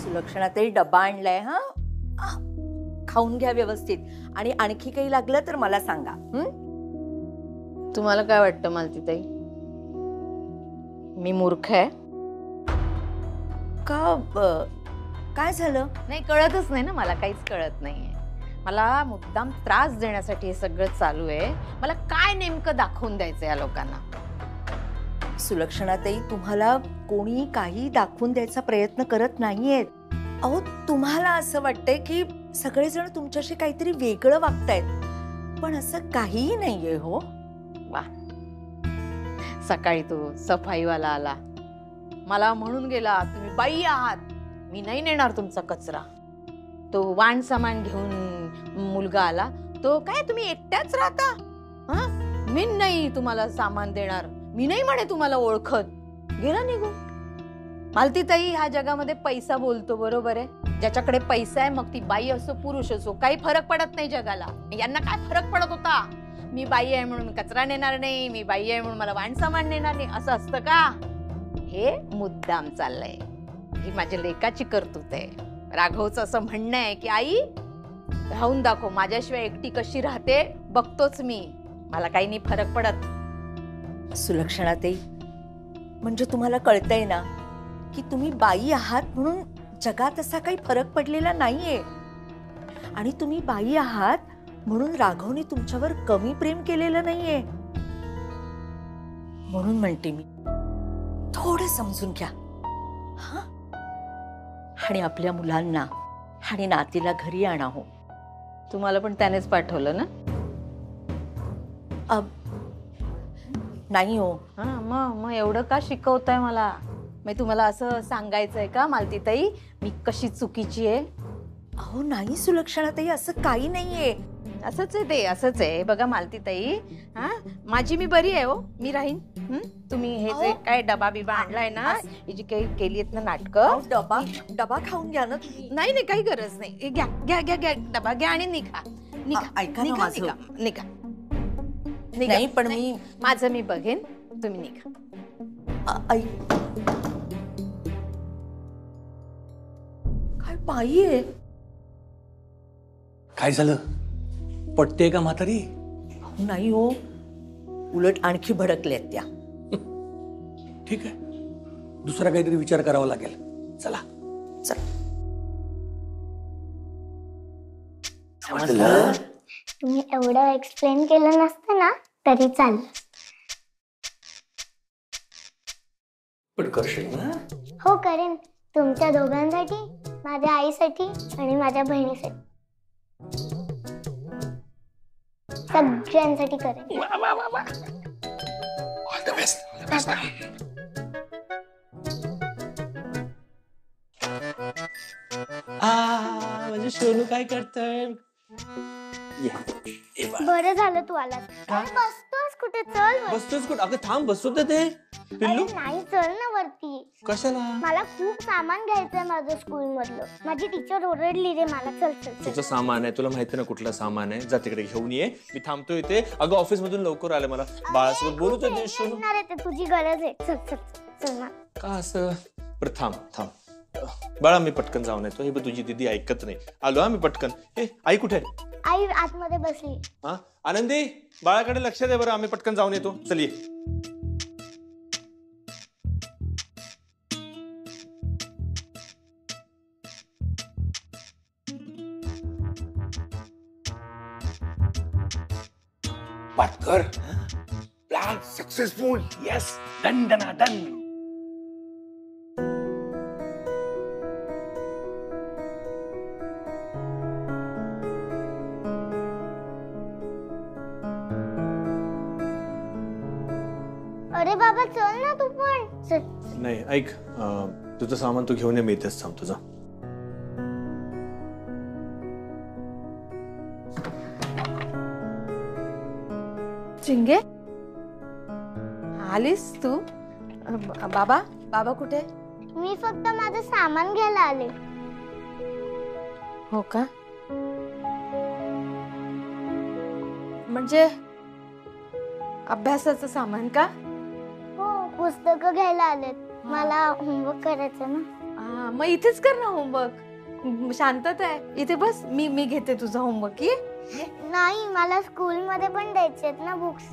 सुलक्षणाताई डबा आणलाय हा, खाऊन घ्या व्यवस्थित आणि आणखी काही लागलं तर मला सांगा. तुम्हाला काय वाटतं मालतीताई, मी मूर्ख आहे का? काय झालं? नाही, कळतच नाही ना, मला काहीच कळत नाहीये. मला मुद्दाम त्रास देण्यासाठी हे सगळं चालू आहे. मला काय नेमकं दाखवून द्यायचं या लोकांना? सुलक्षणाताई, तुम्हाला कोणी काही दाखवून द्यायचा प्रयत्न करत नाहीयेत. अहो, तुम्हाला असं वाटतंय की सगळेजण तुमच्याशी काहीतरी वेगळं वागतायत, पण असं काहीही नाहीये हो. वा, सकाळी तो सफाईवाला आला, मला म्हणून गेला तुम्ही बाई आहात, मी नाही नेणार तुमचा कचरा. तो वाण सामान घेऊन मुलगा आला, तो काय तुम्ही एकट्याच राहता, हा मी नाही तुम्हाला सामान देणार, मी नाही म्हणे तुम्हाला ओळखत, गेला निघून. मालतीताई, ह्या जगामध्ये पैसा बोलतो, बरोबर आहे. ज्याच्याकडे पैसा आहे, मग ती बाई असो पुरुष असो, काही फरक पडत नाही जगाला. यांना काय फरक पडत होता? मी बाई आहे म्हणून कचरा नेणार नाही, मी बाई आहे म्हणून मला वाण सामान नेणार नाही, असं असतं का? हे मुद्दाम चाललंय. ही माझ्या लेकाची कर्तृत्व आहे. राघवचं असं म्हणणं आहे की आई राहून दाखव, माझ्याशिवाय एकटी कशी राहते बघतोच मी, मला काही नाही फरक पडत. सुलक्षणाताई, म्हणजे तुम्हाला कळतंय ना की तुम्ही बाई आहात म्हणून जगात असा काही फरक पडलेला नाहीये, आणि तुम्ही बाई आहात म्हणून राघवने तुमच्यावर कमी प्रेम केलेलं नाहीये. म्हणून म्हणते मी, थोडं समजून घ्या हा, आणि आपल्या मुलांना आणि नातीला घरी आणा हो. तुम्हाला पण त्यानेच पाठवलं ना? नाही हो. हा, मग एवढं का शिकवताय मला? मी तुम्हाला असं सांगायचंय का मालतीताई मी कशी चुकीची आहे? अहो नाही सुलक्षणाताई, असं काही नाहीये. असंच आहे ते, असंच आहे. बघा मालतीताई, हा माझी मी बरी आहे हो, मी राहीन. तुम्ही हे जे काय डबा बिबा आणलाय ना, ही जी काही केली आहेत ना नाटकं, डबा खाऊन घ्या ना तुम्ही. नाही नाही, काही गरज नाही. घ्या घ्या घ्या घ्या, डबा घ्या आणि निघा निघा. ऐका ना माझं. निघा. नाही पण मी माझं मी बघेन, तुम्ही निघा. काय बाई आहे? काय झालं? पटते का म्हातारी? नाही हो, उलट आणखी भडकल्यात त्या. ठीक आहे, दुसरा काहीतरी विचार करावा लागेल. चला चल. तुम्ही एवढं एक्सप्लेन केलं नसतं ना तरी चालेल. पण करशील ना? हो करेन, तुमच्या दोघांसाठी, माझ्या आईसाठी आणि माझ्या बहिणीसाठी, सगळ्यांसाठी करेन. All the best. म्हणजे सोनू काय करतोय? बरं झालं तू आलास. बसतोस कुठे? चल वर. बसतोच कुठं? अगं थांब, बसतो ते पिल्लू. नाही, चल ना वरती. कशाला? मला खूप सामान घ्यायचंय माझं स्कूल मधलं. माझी टीचर ओरडली रे मला. चल चल. तुझं सामान आहे, तुला माहिती ना कुठलं सामान आहे, जा तिकडे घेऊन ये. मी थांबतोय इथे. अगं ऑफिस मधून लवकर आले, मला बाळासोबत बोलू तर दे. सोनू तुझी गरज आहे. चल चल चल ना. का असं? बरं थांब थांब बाळा, मी पटकन जाऊन येतो. हे तुझी दीदी ऐकत नाही. आलो हा मी पटकन. हे आई कुठे? आई आतमध्ये बसली. हा आनंदी, बाळाकडे लक्ष दे बरं, आम्ही पटकन जाऊन येतो. चल ये. Patkar, plan successful. Yes, done done done. अरे बाबा चल ना तू पण. चल. नाही ऐक, तुझं सामान तू घेऊन ये, मी इथेच थांब. तुझा चिंगे, आलीस तू? बाबा बाबा कुठे? मी फक्त माझं सामान घ्यायला आले. हो का? म्हणजे अभ्यासाचं सामान का? हो, पुस्तकं घ्यायला आलेत. मला होमवर्क करायचं ना. मग इथेच कर ना होमवर्क. शांतता आहे इथे बस. मी घेते तुझा होमवर्क. ये नाही, मला स्कूलमध्ये पण द्यायचे आहेत ना बुक्स.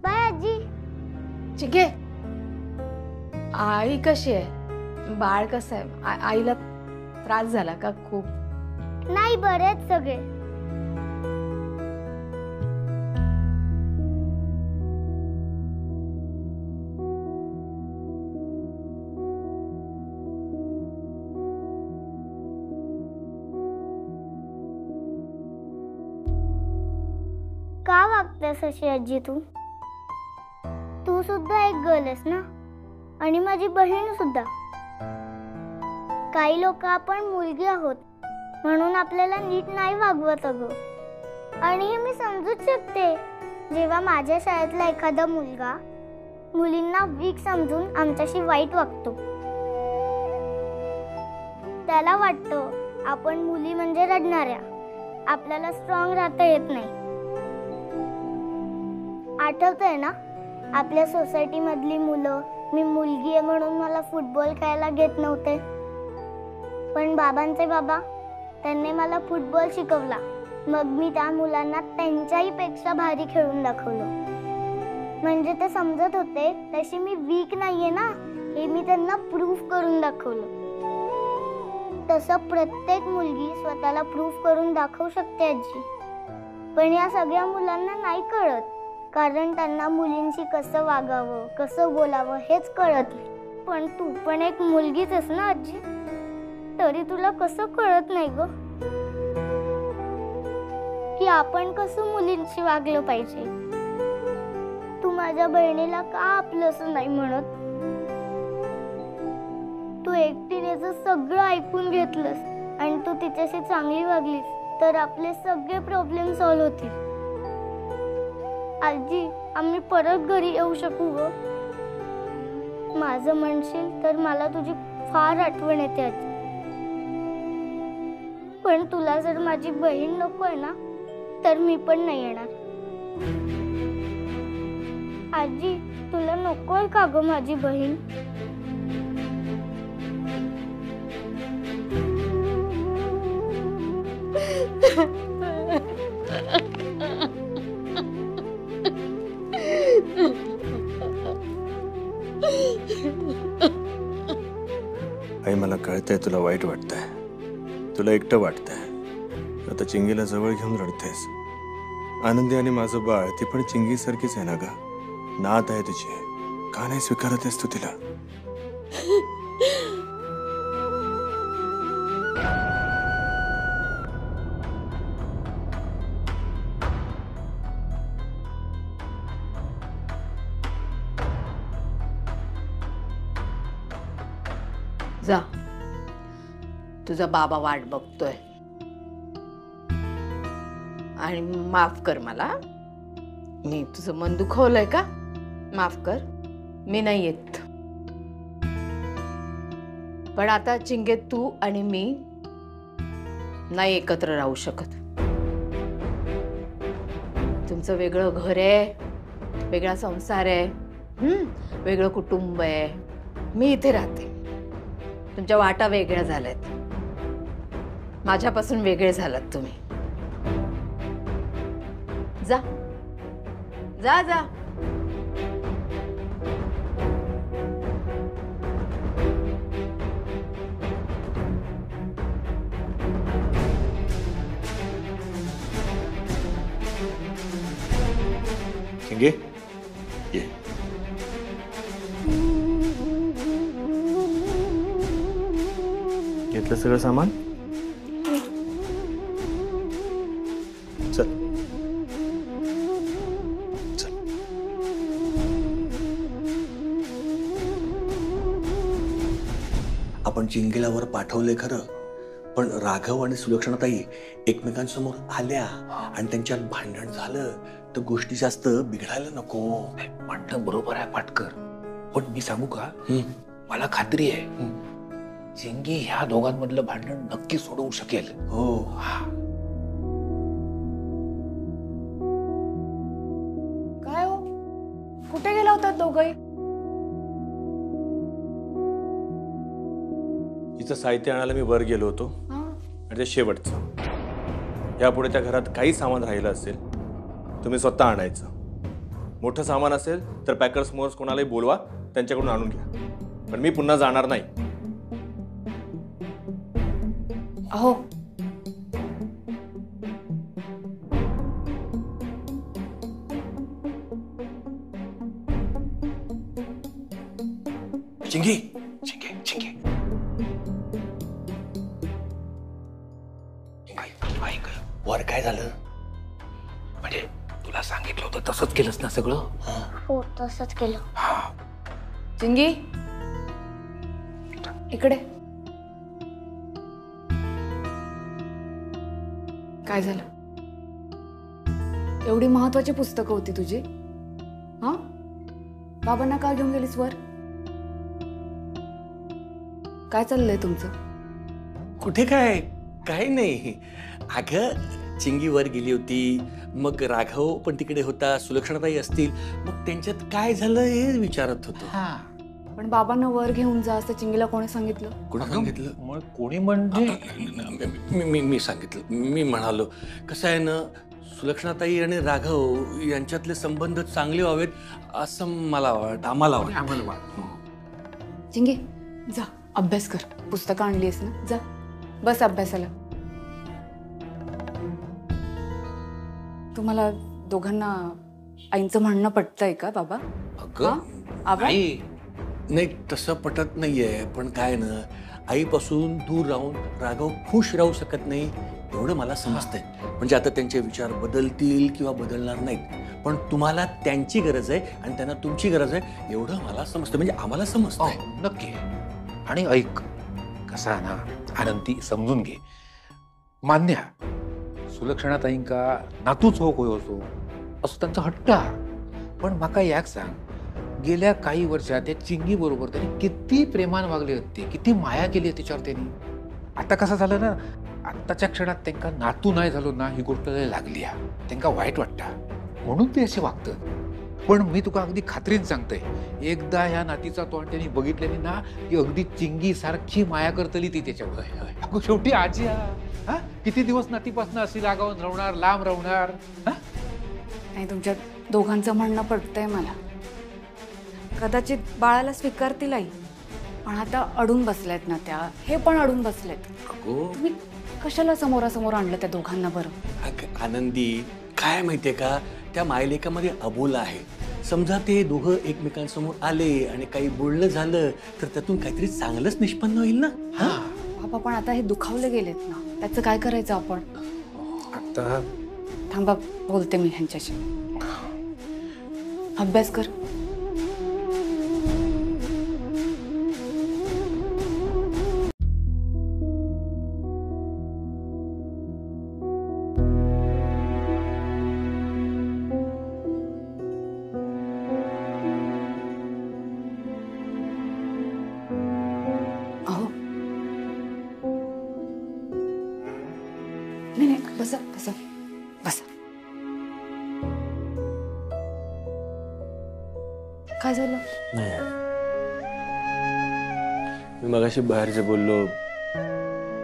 बाय आजी. ठीक आहे. आई कशी आहे? बाळ कसं आहे? आईला त्रास झाला का खूप? नाही, बरेच सगळे. का वागतेस अशी आजी तू? तू सुद्धा एक गर्ल आहेस ना, आणि माझी बहीण सुद्धा. काही लोक आपण मुलगी आहोत म्हणून आपल्याला नीट नाही वागवत अगं. आणि हे मी समजूच शकते. जेव्हा माझ्या शाळेतला एखादा मुलगा मुलींना वीक समजून आमच्याशी वाईट वागतो, त्याला वाटतं आपण मुली म्हणजे रडणाऱ्या, आपल्याला स्ट्रॉंग राहता येत नाही. आठवतंय ना आपल्या सोसायटी मधली मुलं मी मुलगी आहे म्हणून मला फुटबॉल खेळायला घेत नव्हते, पण बाबांचे बाबा त्यांनी मला फुटबॉल शिकवला. मग मी त्या मुलांना त्यांच्याही पेक्षा भारी खेळून दाखवलं. म्हणजे ते समजत होते तशी मी वीक नाहीये ना, हे मी त्यांना प्रूफ करून दाखवलं. तसं प्रत्येक मुलगी स्वतःला प्रूफ करून दाखवू शकते आजी. पण या सगळ्या मुलांना नाही कळत, कारण त्यांना मुलींशी कसं वागावं, कसं बोलावं हेच कळत नाही. पण तू पण एक मुलगीच आहेस ना आजी, तरी तुला कसं कळत नाही ग की आपण कसं मुलींशी वागलं पाहिजे? तू माझ्या बहिणीला का आपलंसं नाही म्हणत? तू एकटीने जर सगळं ऐकून घेतलंस आणि तू तिच्याशी चांगली वागलीस तर आपले सगळे प्रॉब्लेम सॉल्व्ह होतील. आजी, आम्ही परत घरी येऊ शकू ग? माझं म्हणशील तर मला तुझी फार आठवण येते आजी. पण तुला जर माझी बहीण नकोय ना तर मी पण नाही येणार. आजी, तुला नकोय का ग माझी बहीण? आई, मला कळतंय तुला वाईट वाटतंय, तुला एकटं वाटतंय. आता चिंगीला जवळ घेऊन रडतेस. आनंदी आणि माझं बाळ ती पण चिंगी सारखीच आहे ना ग, नात आहे तुझी. का नाही स्वीकारत आहेस तू तिला? जा, तुझा बाबा वाट बघतोय. आणि माफ कर मला, मी तुझं मन दुखवलंय का? माफ कर, मी नाही येत. पण आता चिंगे तू आणि मी नाही एकत्र राहू शकत. तुमचं वेगळं घर आहे, वेगळा संसार आहे, वेगळं कुटुंब आहे. मी इथे राहते. तुमच्या वाटा वेगळ्या झाल्यात, माझ्यापासून वेगळे झालात तुम्ही. जा जा जा. चिंगे, ये. घेतलं सगळं सामान? चल चल. आपण चिंगेला वर पाठवले खरं, पण राघव आणि सुलक्षणाताई एकमेकांसमोर आल्या आणि त्यांच्यात भांडण झालं तर गोष्टी जास्त बिघडायला नको. म्हणणं बरोबर आहे पाटकर, पण मी सांगू का, मला खात्री आहे चिंगी ह्या दोघांमधलं भांडण नक्की सोडवू शकेल. हो. काय हो, कुठे गेला होता दोघही? तिचं साहित्य आणायला मी वर गेलो होतो आणि ते शेवटचं. यापुढे त्या घरात काही सामान राहिलं असेल तुम्ही स्वतः आणायचं. मोठं सामान असेल तर पॅकर्स मोर्स कोणालाही बोलवा, त्यांच्याकडून आणून घ्या. पण मी पुन्हा जाणार नाही. अहो, चिंगी चिंगी चिंगी ऐक, वर काय झालं? म्हणजे तुला सांगितलं होतं तसंच केलंस ना सगळं? हो तसंच केलं. चिंगी इकडे. काय झालं? एवढी महत्वाची पुस्तकं होती तुझी? हा, बाबांना का घेऊन गेलीस वर? काय चाललंय तुमचं? कुठे काय, काही नाही. अगं चिंगी वर गेली होती, मग राघव पण तिकडे होता, सुलक्षणाताई असतील, मग त्यांच्यात काय झालं हे विचारत होतो. पण बाबांना वर घेऊन जा असं चिंगीला कोणी सांगितलं? कोणी सांगितलं? मग कोणी म्हणजे? मी सांगितलं. मी म्हणालो कसं आहे ना, सुलक्षणाताई आणि राघव यांच्यातले संबंध चांगले व्हावेत असं आम्हाला वाटतं. चिंगी जा अभ्यास कर. पुस्तकं आणलीस ना, जा बस अभ्यासाला. तुम्हाला दोघांना आईंचं म्हणणं पटतंय का बाबा? अगं आबा? आई, नाही तसं पटत नाहीये, पण काय ना, आईपासून दूर राहून राघव खुश राहू शकत नाही एवढं मला समजतंय. म्हणजे आता त्यांचे विचार बदलतील किंवा बदलणार नाहीत, पण तुम्हाला त्यांची गरज आहे आणि त्यांना तुमची गरज आहे एवढं मला समजतं. म्हणजे आम्हाला समजतंय. नक्की. आणि ऐक, कसा ना आनंदी, समजून घे, मान्य सुलक्षणाताईंका नातूच हो कोय असो असं त्यांचा हट्ट. पण माका याक सांग, गेल्या काही वर्षात त्या चिंगी बरोबर त्यांनी किती प्रेमान वागले होते, किती माया केली त्याच्यावर त्यांनी. आता कसं झालं ना, आत्ताच्या क्षणात त्यांना नातू नाही झालो ना, ही गोष्ट लागली आहे, त्यांना वाईट वाटतं म्हणून ते असे वागतं. पण मी तुका अगदी खात्रीन सांगतोय, एकदा ह्या नातीचा तोंड त्यांनी बघितलेली ना, ती अगदी चिंगी सारखी माया करतली ती त्याच्यावर. शेवटी आजी हा किती दिवस नातीपासून अशी रागावून राहणार, लांब राहणार. नाही, तुमच्या दोघांचं म्हणणं पटतंय मला. कदाचित बाळाला स्वीकारतील आई, पण आता अडून बसल्यात ना त्या, हे पण अडून बसलेत. तुम्ही कशाला समोरासमोर आणलं त्या दोघांना बरं? आनंदी, काय माहितीये का, त्या मायलेकामध्ये अबोला आहे. समजा ते दोघं एकमेकांसमोर आले आणि काही बोलणं झालं तर त्यातून काहीतरी चांगलंच निष्पन्न होईल ना. बाबा, पण आता हे दुखावले गेलेत ना, त्याचं काय करायचं आपण? आता थांबा, बोलते मी ह्यांच्याशी. अभ्यास कर. अहो, नाही, बसा बसा बसा. काय झालं? नाही, मी मगाशी बाहेर जे बोललो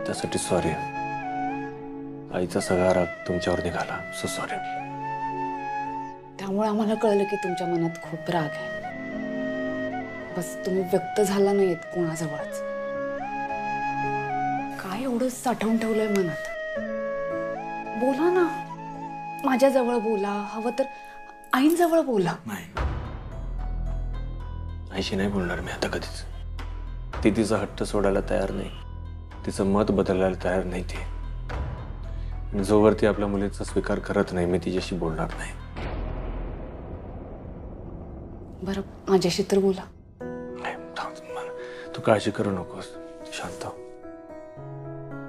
त्यासाठी सॉरी. आईचा सगळा राग तुमच्यावर निघाला, सो सॉरी. त्यामुळे आम्हाला कळलं की तुमच्या मनात खूप राग आहे. बस तुम्ही व्यक्त झाला नाहीत कोणाजवळच. काय एवढं साठवून ठेवलंय मनात? बोला ना, माझ्याजवळ बोला, हवं तर आईंजवळ बोला. नाही, आईशी नाही बोलणार मी आता कधीच. ती तिचा हट्ट सोडायला तयार नाही, तिचं मत बदलायला तयार नाही. ती जोवर ती आपल्या मुलीचा स्वीकार करत नाही, मी तिच्याशी बोलणार नाही. बरं, माझ्याशी तर बोला. नाही, तू काळजी करू नकोस, शांत हो.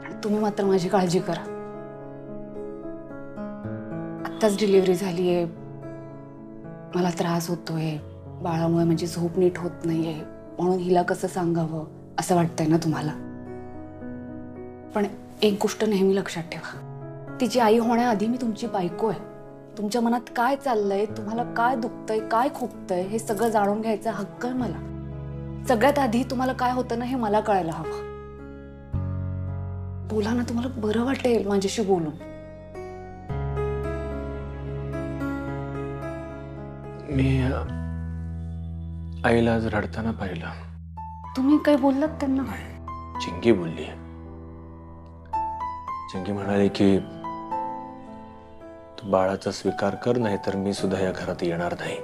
आणि तुम्ही मात्र माझी काळजी करा. आत्ताच डिलिव्हरी झाली आहे, मला त्रास होतोय, बाळामुळे माझी झोप नीट होत नाहीये, म्हणून हिला कसं सांगावं असं वाटतंय ना तुम्हाला. पण एक गोष्ट नेहमी लक्षात ठेवा, तिची आई होण्याआधी मी तुमची बायको आहे. तुमच्या मनात काय चाललंय, तुम्हाला काय दुखतंय, काय खुपतंय, हे सगळं जाणून घ्यायचा हक्क आहे मला. सगळ्यात आधी तुम्हाला काय होतं ना हे मला कळायला हवं. बोला ना, तुम्हाला बरं वाटेल माझ्याशी बोलून. मी आईला आज रडताना पाहिलं. तुम्ही काय बोललात त्यांना? चिंगी बोलली. चिंगी म्हणाली की तू बाळाचा स्वीकार कर, नाही तर मी सुद्धा या घरात येणार नाही.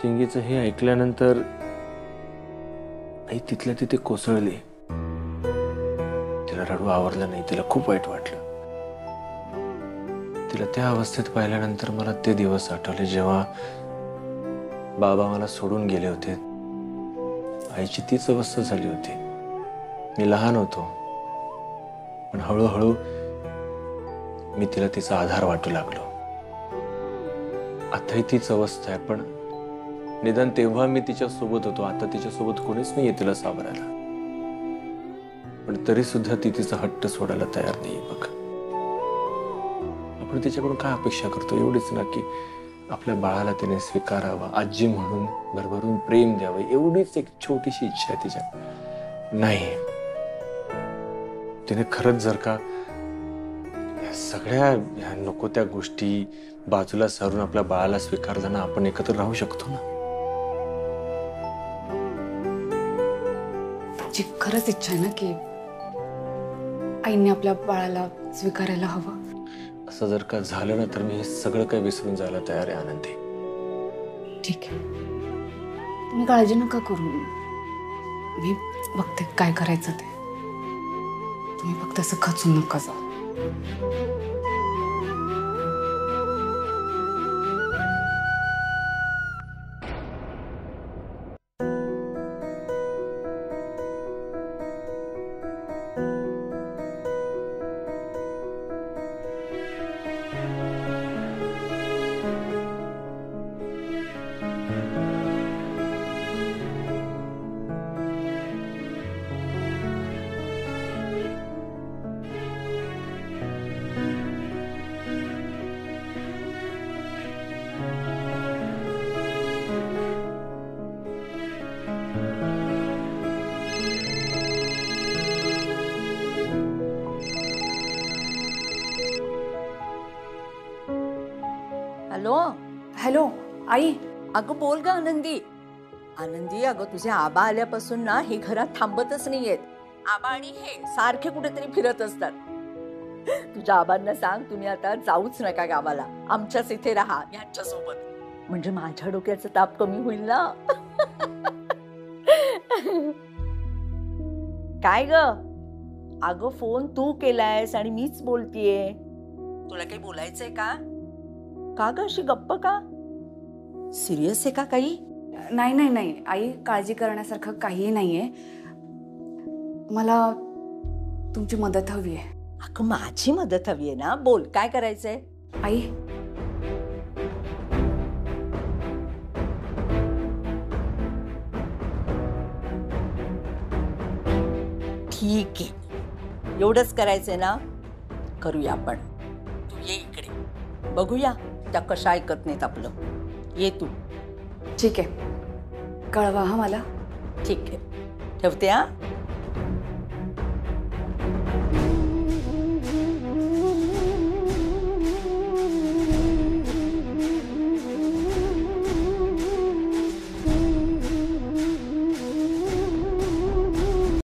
चिंगीचं हे ऐकल्यानंतर आई तिथल्या तिथे कोसळली. तिला रडू आवरलं नाही, तिला खूप वाईट वाटलं. तिला त्या अवस्थेत पाहिल्यानंतर मला ते दिवस आठवले जेव्हा बाबा मला सोडून गेले होते. आईची तीच अवस्था झाली होती. मी लहान होतो, पण हळूहळू मी तिला तिचा आधार वाटू लागलो. आताही तीच अवस्था आहे, पण निदान तेव्हा मी तिच्या सोबत होतो. आता तिच्या सोबत कोणीच नाहीये तिला सावरायला. पण तरी सुद्धा ती तिचा हट्ट सोडायला तयार नाहीये. बघ, आपण तिच्याकडून काय अपेक्षा करतो? एवढीच ना की आपल्या बाळाला तिने स्वीकारावा, आजी म्हणून भरभरून प्रेम द्यावं, एवढीच एक छोटीशी इच्छा आहे तिच्या. नाही, तिने खरंच जर का सगळ्या नको त्या गोष्टी बाजूला सारून आपल्या बाळाला स्वीकारताना आपण एकत्र राहू शकतो ना. जी खरंच इच्छा आहे ना की आईने आपल्या बाळाला स्वीकारायला हवं. असं जर का झालं ना तर मी हे सगळं काही विसरून जायला तयार आहे आनंदी. ठीक आहे, तुम्ही काळजी नका करू. मी बघते काय करायचं ते. तुम्ही फक्त असं खचून नका जाऊ. हॅलो. हॅलो आई. अगं बोल ग आनंदी. आनंदी, अगं तुझे आबा आल्यापासून ना हे घरात थांबतच नाहीयेत. आबा आणि हे सारखे कुठेतरी फिरत असतात. तुझ्या आबांना सांग तुम्ही आता जाऊच नका गावाला, आमच्याच इथे राहा यांच्या सोबत. म्हणजे माझ्या डोक्याचा ताप कमी होईल ना. काय ग? अगं फोन तू केलायस आणि मीच बोलतीये. तुला काही बोलायचंय का? का ग अशी गप्प का? सिरियस आहे का काही? नाही नाही नाही आई, काळजी करण्यासारखं काहीही नाहीये. मला तुमची मदत हवी आहे. अगं माझी मदत हवी आहे ना, बोल काय करायचंय? आई, ठीक आहे, एवढंच करायचंय ना, करूया आपण. तू ये इकडे, बघूया त्या कशा ऐकत नाहीत आपलं. ये तू. ठीक आहे, कळवा हा मला. ठीक आहे, ठेवते हा.